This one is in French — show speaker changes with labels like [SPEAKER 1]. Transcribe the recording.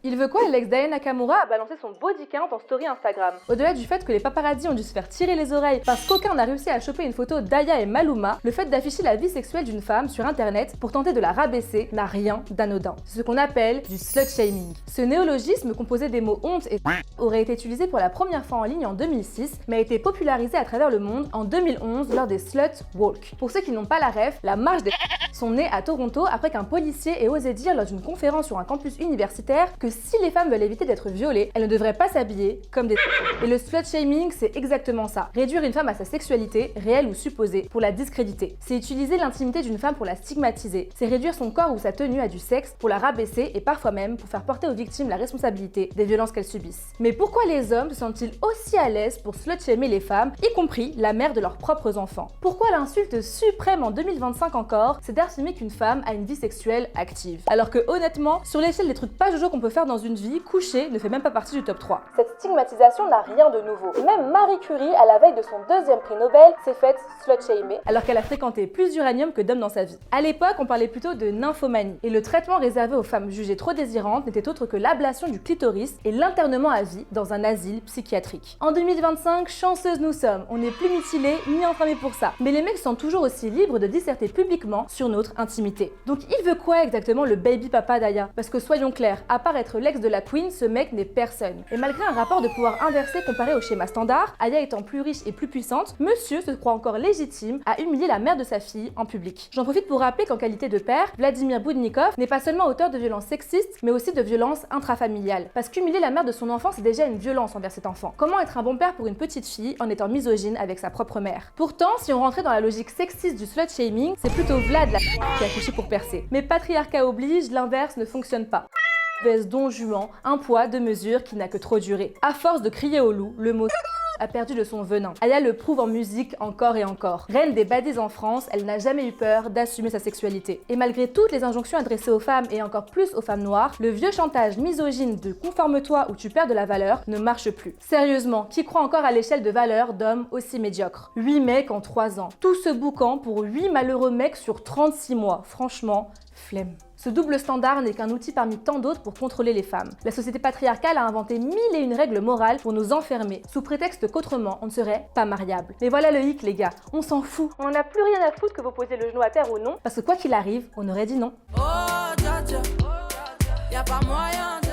[SPEAKER 1] Il veut quoi, l'ex d'Aya Nakamura a balancé son body count en story Instagram. Au-delà du fait que les paparazzis ont dû se faire tirer les oreilles parce qu'aucun n'a réussi à choper une photo d'Aya et Maluma, le fait d'afficher la vie sexuelle d'une femme sur internet pour tenter de la rabaisser n'a rien d'anodin. C'est ce qu'on appelle du slut shaming. Ce néologisme composé des mots honte et aurait été utilisé pour la première fois en ligne en 2006, mais a été popularisé à travers le monde en 2011 lors des Slut Walk. Pour ceux qui n'ont pas la ref, la marche des sont nées à Toronto après qu'un policier ait osé dire lors d'une conférence sur un campus universitaire que si les femmes veulent éviter d'être violées, elles ne devraient pas s'habiller comme des Et le slut shaming, c'est exactement ça. Réduire une femme à sa sexualité, réelle ou supposée, pour la discréditer. C'est utiliser l'intimité d'une femme pour la stigmatiser. C'est réduire son corps ou sa tenue à du sexe pour la rabaisser et parfois même pour faire porter aux victimes la responsabilité des violences qu'elles subissent. Mais pourquoi les hommes se sentent-ils aussi à l'aise pour slut shamer les femmes, y compris la mère de leurs propres enfants? Pourquoi l'insulte suprême en 2025 encore, c'est d'affirmer qu'une femme a une vie sexuelle active? Alors que honnêtement, sur l'échelle des trucs pas jojo qu'on peut faire dans une vie, coucher ne fait même pas partie du top 3. Cette stigmatisation n'a rien de nouveau. Même Marie Curie, à la veille de son deuxième prix Nobel, s'est faite slut-shamer alors qu'elle a fréquenté plus d'uranium que d'hommes dans sa vie. À l'époque, on parlait plutôt de nymphomanie et le traitement réservé aux femmes jugées trop désirantes n'était autre que l'ablation du clitoris et l'internement à vie dans un asile psychiatrique. En 2025, chanceuses nous sommes, on n'est plus mutilés ni enfermés pour ça. Mais les mecs sont toujours aussi libres de disserter publiquement sur notre intimité. Donc il veut quoi exactement le baby papa d'Aya? Parce que soyons clairs, à part être l'ex de la queen, ce mec n'est personne. Et malgré un rapport de pouvoir inversé comparé au schéma standard, Aya étant plus riche et plus puissante, monsieur se croit encore légitime à humilier la mère de sa fille en public. J'en profite pour rappeler qu'en qualité de père, Vladimir Boudnikov n'est pas seulement auteur de violences sexistes, mais aussi de violences intrafamiliales. Parce qu'humilier la mère de son enfant, c'est déjà une violence envers cet enfant. Comment être un bon père pour une petite fille en étant misogyne avec sa propre mère? Pourtant, si on rentrait dans la logique sexiste du slut-shaming, c'est plutôt Vlad la qui a couché pour percer. Mais patriarcat oblige, l'inverse ne fonctionne pas. Don Juan, un poids, deux mesures qui n'a que trop duré. À force de crier au loup, le mot a perdu de son venin. Aya le prouve en musique encore et encore. Reine des baddies en France, elle n'a jamais eu peur d'assumer sa sexualité. Et malgré toutes les injonctions adressées aux femmes et encore plus aux femmes noires, le vieux chantage misogyne de conforme-toi ou tu perds de la valeur ne marche plus. Sérieusement, qui croit encore à l'échelle de valeur d'hommes aussi médiocres? 8 mecs en 3 ans. Tout ce boucan pour 8 malheureux mecs sur 36 mois. Franchement, flemme. Ce double standard n'est qu'un outil parmi tant d'autres pour contrôler les femmes. La société patriarcale a inventé 1001 règles morales pour nous enfermer, sous prétexte qu'autrement on ne serait pas mariable. Mais voilà le hic les gars, on s'en fout. On n'en a plus rien à foutre que vous posiez le genou à terre ou non, parce que quoi qu'il arrive, on aurait dit non.
[SPEAKER 2] Oh, dja, dja. Y a pas moyen